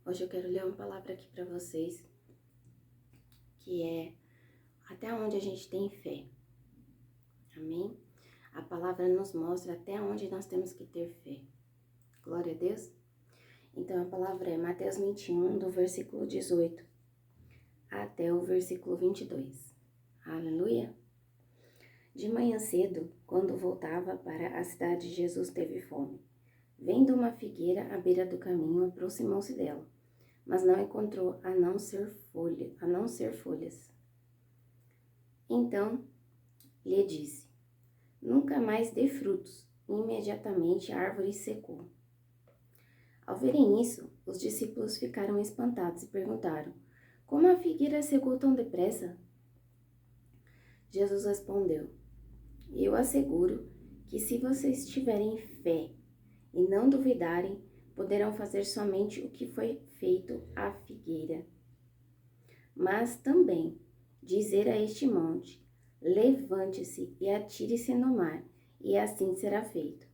Hoje eu quero ler uma palavra aqui para vocês, que é até onde a gente tem fé. Amém? A palavra nos mostra até onde nós temos que ter fé. Glória a Deus. Então a palavra é Mateus 21, do versículo 18 até o versículo 22. Aleluia. De manhã cedo, quando voltava para a cidade, Jesus teve fome. Vendo uma figueira à beira do caminho, aproximou-se dela, mas não encontrou a não ser folhas. Então lhe disse: nunca mais dê frutos. Imediatamente a árvore secou. Ao verem isso, os discípulos ficaram espantados e perguntaram: como a figueira secou tão depressa? Jesus respondeu: eu asseguro que se vocês tiverem fé e não duvidarem, poderão fazer somente o que foi feito à figueira. Mas também dizer a este monte: levante-se e atire-se no mar, e assim será feito.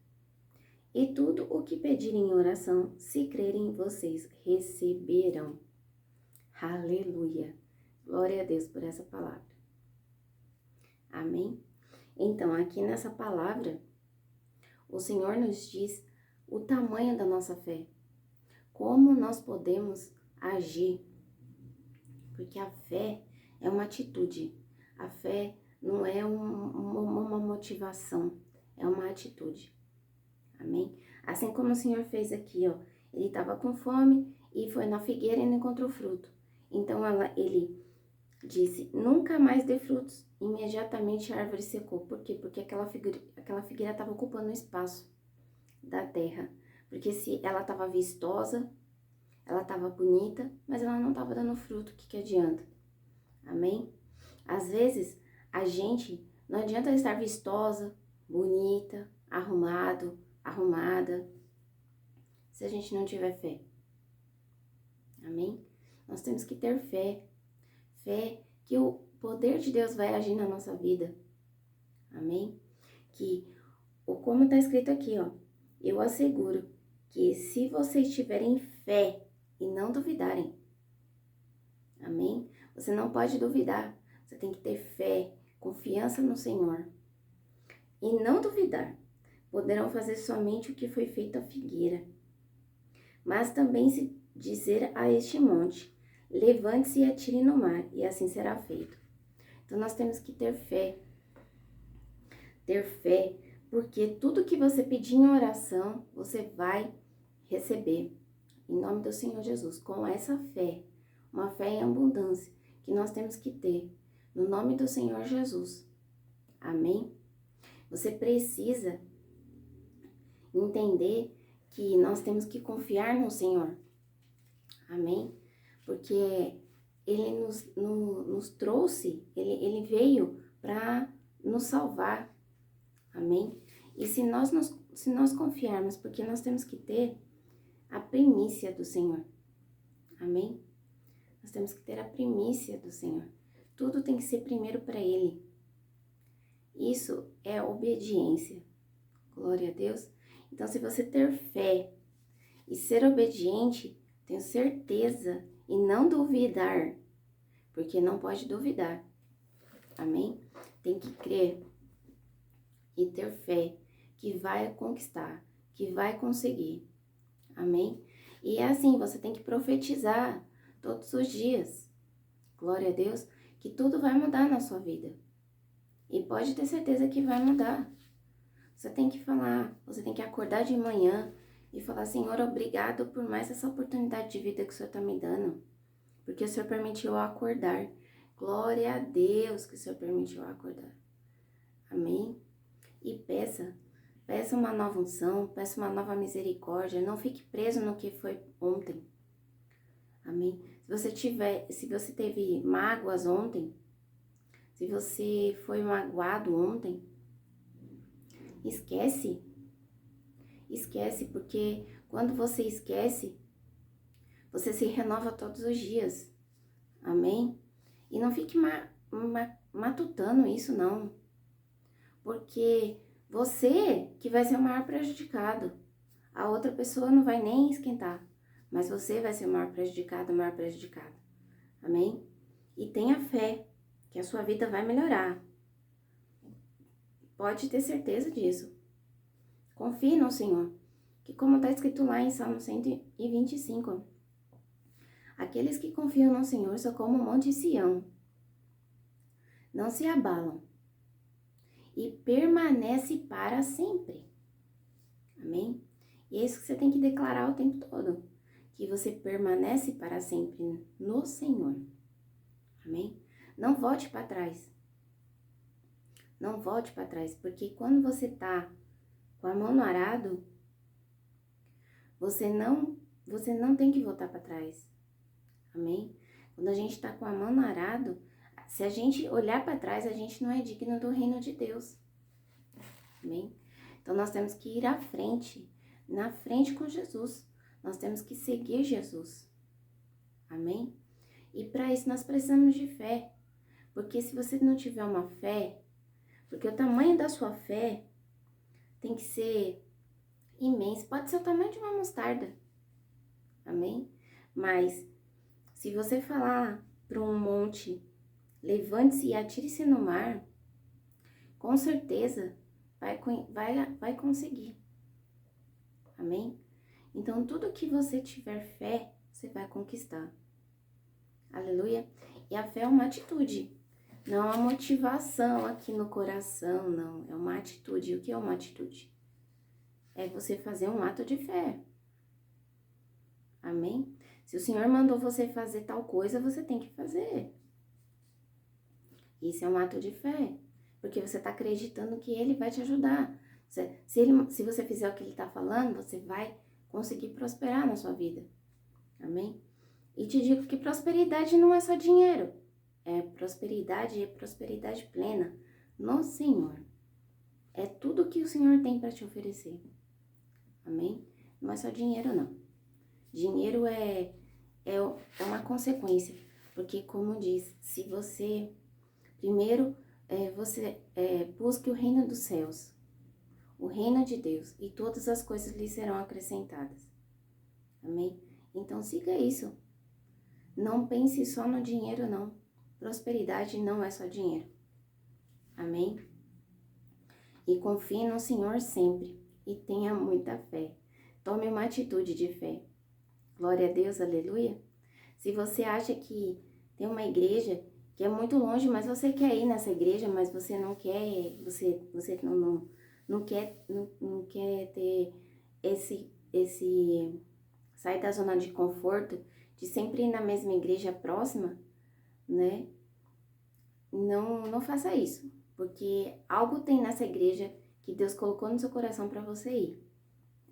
E tudo o que pedirem em oração, se crerem, vocês receberão. Aleluia! Glória a Deus por essa palavra. Amém? Então, aqui nessa palavra, o Senhor nos diz o tamanho da nossa fé. Como nós podemos agir. Porque a fé é uma atitude. A fé não é uma motivação, é uma atitude. Amém? Assim como o Senhor fez aqui, ó. Ele estava com fome e foi na figueira e não encontrou fruto. Então ele disse: nunca mais dê frutos. Imediatamente a árvore secou. Por quê? Porque aquela figueira estava ocupando o espaço da terra. Porque se ela estava vistosa, ela estava bonita, mas ela não estava dando fruto, o que adianta? Amém? Às vezes, não adianta estar vistosa, bonita, arrumada, se a gente não tiver fé. Amém? Nós temos que ter fé. Fé que o poder de Deus vai agir na nossa vida. Amém? Como está escrito aqui, ó. Eu asseguro que se vocês tiverem fé e não duvidarem. Amém? Você não pode duvidar. Você tem que ter fé, confiança no Senhor. E não duvidar. Poderão fazer somente o que foi feito à figueira. Mas também se dizer a este monte: levante-se e atire no mar, e assim será feito. Então nós temos que ter fé. Ter fé, porque tudo que você pedir em oração, você vai receber. Em nome do Senhor Jesus, com essa fé, uma fé em abundância que nós temos que ter, no nome do Senhor Jesus. Amém? Você precisa entender que nós temos que confiar no Senhor. Amém? Porque Ele nos trouxe, Ele veio para nos salvar. Amém? E se nós confiarmos, porque nós temos que ter a primícia do Senhor. Amém? Nós temos que ter a primícia do Senhor. Tudo tem que ser primeiro para Ele. Isso é obediência. Glória a Deus. Então, se você ter fé e ser obediente, tenho certeza e não duvidar, porque não pode duvidar. Amém? Tem que crer e ter fé que vai conquistar, que vai conseguir. Amém? E é assim, você tem que profetizar todos os dias. Glória a Deus, que tudo vai mudar na sua vida. E pode ter certeza que vai mudar. Você tem que falar, você tem que acordar de manhã e falar: Senhor, obrigado por mais essa oportunidade de vida que o Senhor está me dando. Porque o Senhor permitiu eu acordar. Glória a Deus que o Senhor permitiu eu acordar. Amém? E peça uma nova unção, peça uma nova misericórdia. Não fique preso no que foi ontem. Amém? Se você teve mágoas ontem, se você foi magoado ontem, esquece. Esquece, porque quando você esquece, você se renova todos os dias. Amém? E não fique matutando isso, não. Porque você que vai ser o maior prejudicado. A outra pessoa não vai nem esquentar. mas você vai ser o maior prejudicado, o maior prejudicado. Amém? E tenha fé que a sua vida vai melhorar. Pode ter certeza disso. Confie no Senhor, que como está escrito lá em Salmo 125, aqueles que confiam no Senhor são como o monte Sião, não se abalam e permanece para sempre. Amém? E é isso que você tem que declarar o tempo todo, que você permanece para sempre no Senhor. Amém? Não volte para trás. Não volte para trás, porque quando você tá com a mão no arado, você não tem que voltar para trás. Amém? Quando a gente tá com a mão no arado, se a gente olhar para trás, a gente não é digno do reino de Deus. Amém? Então nós temos que ir à frente, na frente com Jesus. Nós temos que seguir Jesus. Amém? E para isso nós precisamos de fé. Porque se você não tiver uma fé, porque o tamanho da sua fé tem que ser imenso. Pode ser o tamanho de uma mostarda. Amém? Mas se você falar para um monte, levante-se e atire-se no mar, com certeza vai conseguir. Amém? Então, tudo que você tiver fé, você vai conquistar. Aleluia? E a fé é uma atitude. Não é uma motivação aqui no coração, não. É uma atitude. O que é uma atitude? É você fazer um ato de fé. Amém? Se o Senhor mandou você fazer tal coisa, você tem que fazer. Isso é um ato de fé. Porque você está acreditando que Ele vai te ajudar. Se você fizer o que Ele está falando, você vai conseguir prosperar na sua vida. Amém? E te digo que prosperidade não é só dinheiro. É prosperidade plena no Senhor. É tudo que o Senhor tem para te oferecer. Amém? Não é só dinheiro, não. Dinheiro é uma consequência. Porque, como diz, se você... Primeiro, você busque o reino dos céus. O reino de Deus. E todas as coisas lhe serão acrescentadas. Amém? Então, siga isso. Não pense só no dinheiro, não. Prosperidade não é só dinheiro. Amém? E confie no Senhor sempre. E tenha muita fé. Tome uma atitude de fé. Glória a Deus, aleluia. Se você acha que tem uma igreja que é muito longe, mas você quer ir nessa igreja, mas você não quer, você não quer ter esse sair da zona de conforto, de sempre ir na mesma igreja próxima, né? Não faça isso, porque algo tem nessa igreja que Deus colocou no seu coração para você ir.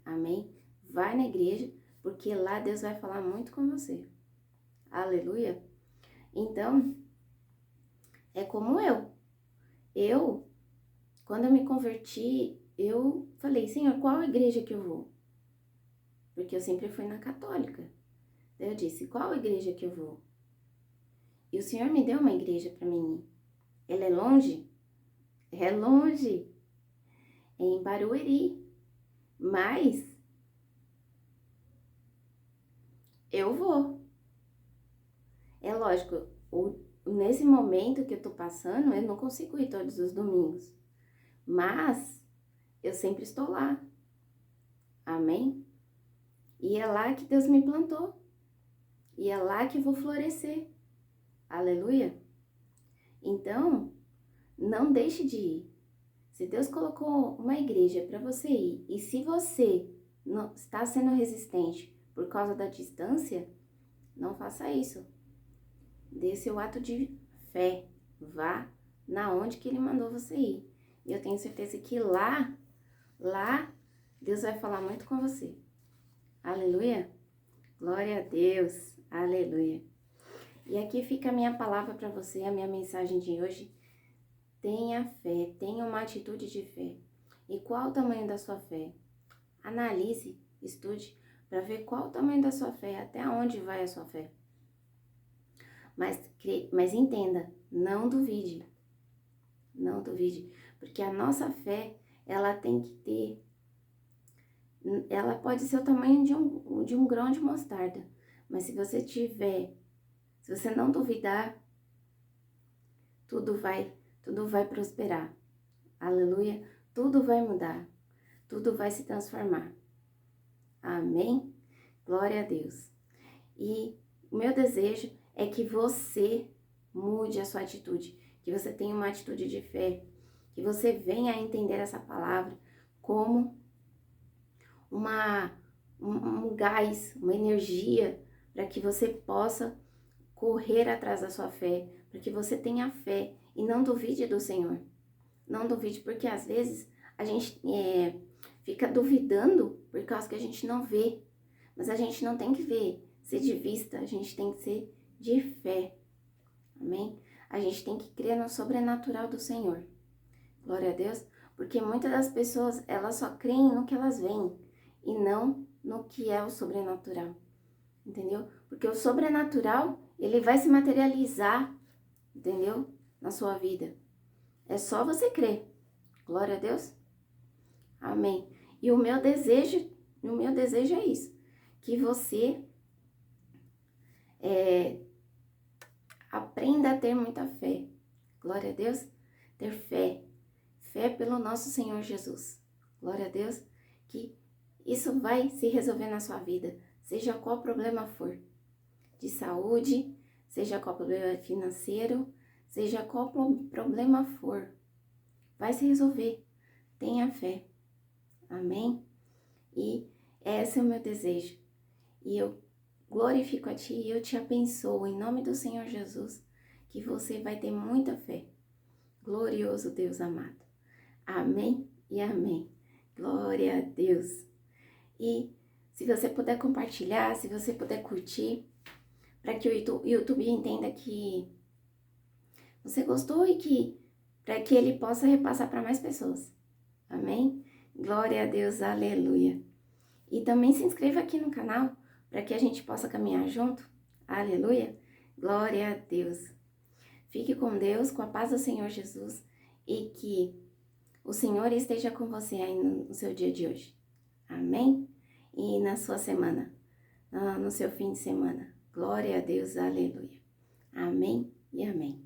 Amém? Vai na igreja, porque lá Deus vai falar muito com você. Aleluia? Então, é como eu, quando eu me converti, eu falei, Senhor, qual igreja que eu vou? Porque eu sempre fui na católica. Daí eu disse, qual igreja que eu vou? E o Senhor me deu uma igreja para mim ir. Ela é longe? É longe. É em Barueri. Mas eu vou. É lógico, nesse momento que eu tô passando, eu não consigo ir todos os domingos. Mas eu sempre estou lá. Amém? E é lá que Deus me plantou. E é lá que eu vou florescer. Aleluia? Então, não deixe de ir. Se Deus colocou uma igreja para você ir, e se você não está sendo resistente por causa da distância, não faça isso. Dê seu ato de fé. Vá na onde que Ele mandou você ir. E eu tenho certeza que lá, Deus vai falar muito com você. Aleluia? Glória a Deus. Aleluia. E aqui fica a minha palavra para você, a minha mensagem de hoje. Tenha fé, tenha uma atitude de fé. E qual o tamanho da sua fé? Analise, estude, para ver qual o tamanho da sua fé, até onde vai a sua fé. Mas entenda, não duvide. Não duvide, porque a nossa fé, ela tem que ter ela pode ser o tamanho de um grão de mostarda. Mas se você não duvidar, tudo vai prosperar. Aleluia. Tudo vai mudar. Tudo vai se transformar. Amém? Glória a Deus. E o meu desejo é que você mude a sua atitude, que você tenha uma atitude de fé, que você venha a entender essa palavra como um gás, uma energia, para que você possa correr atrás da sua fé, para que você tenha fé e não duvide do Senhor. Não duvide, porque às vezes a gente fica duvidando por causa que a gente não vê. Mas a gente não tem que ser de vista, a gente tem que ser de fé. Amém? A gente tem que crer no sobrenatural do Senhor. Glória a Deus. Porque muitas das pessoas, elas só creem no que elas veem e não no que é o sobrenatural. Entendeu? Porque o sobrenatural, ele vai se materializar, entendeu? Na sua vida. É só você crer. Glória a Deus. Amém. E o meu desejo é isso. Que você aprenda a ter muita fé. Glória a Deus. Ter fé. Fé pelo nosso Senhor Jesus. Glória a Deus. Que isso vai se resolver na sua vida. Seja qual problema for. De saúde, seja qual problema financeiro, seja qual problema for. Vai se resolver. Tenha fé. Amém? E esse é o meu desejo. E eu glorifico a Ti e eu te abençoo em nome do Senhor Jesus, que você vai ter muita fé. Glorioso Deus amado. Amém e amém. Glória a Deus. E se você puder compartilhar, se você puder curtir, para que o YouTube entenda que você gostou e para que ele possa repassar para mais pessoas. Amém? Glória a Deus, aleluia. E também se inscreva aqui no canal para que a gente possa caminhar junto. Aleluia. Glória a Deus. Fique com Deus, com a paz do Senhor Jesus e que o Senhor esteja com você aí no seu dia de hoje. Amém? E na sua semana, no seu fim de semana. Glória a Deus, aleluia. Amém e amém.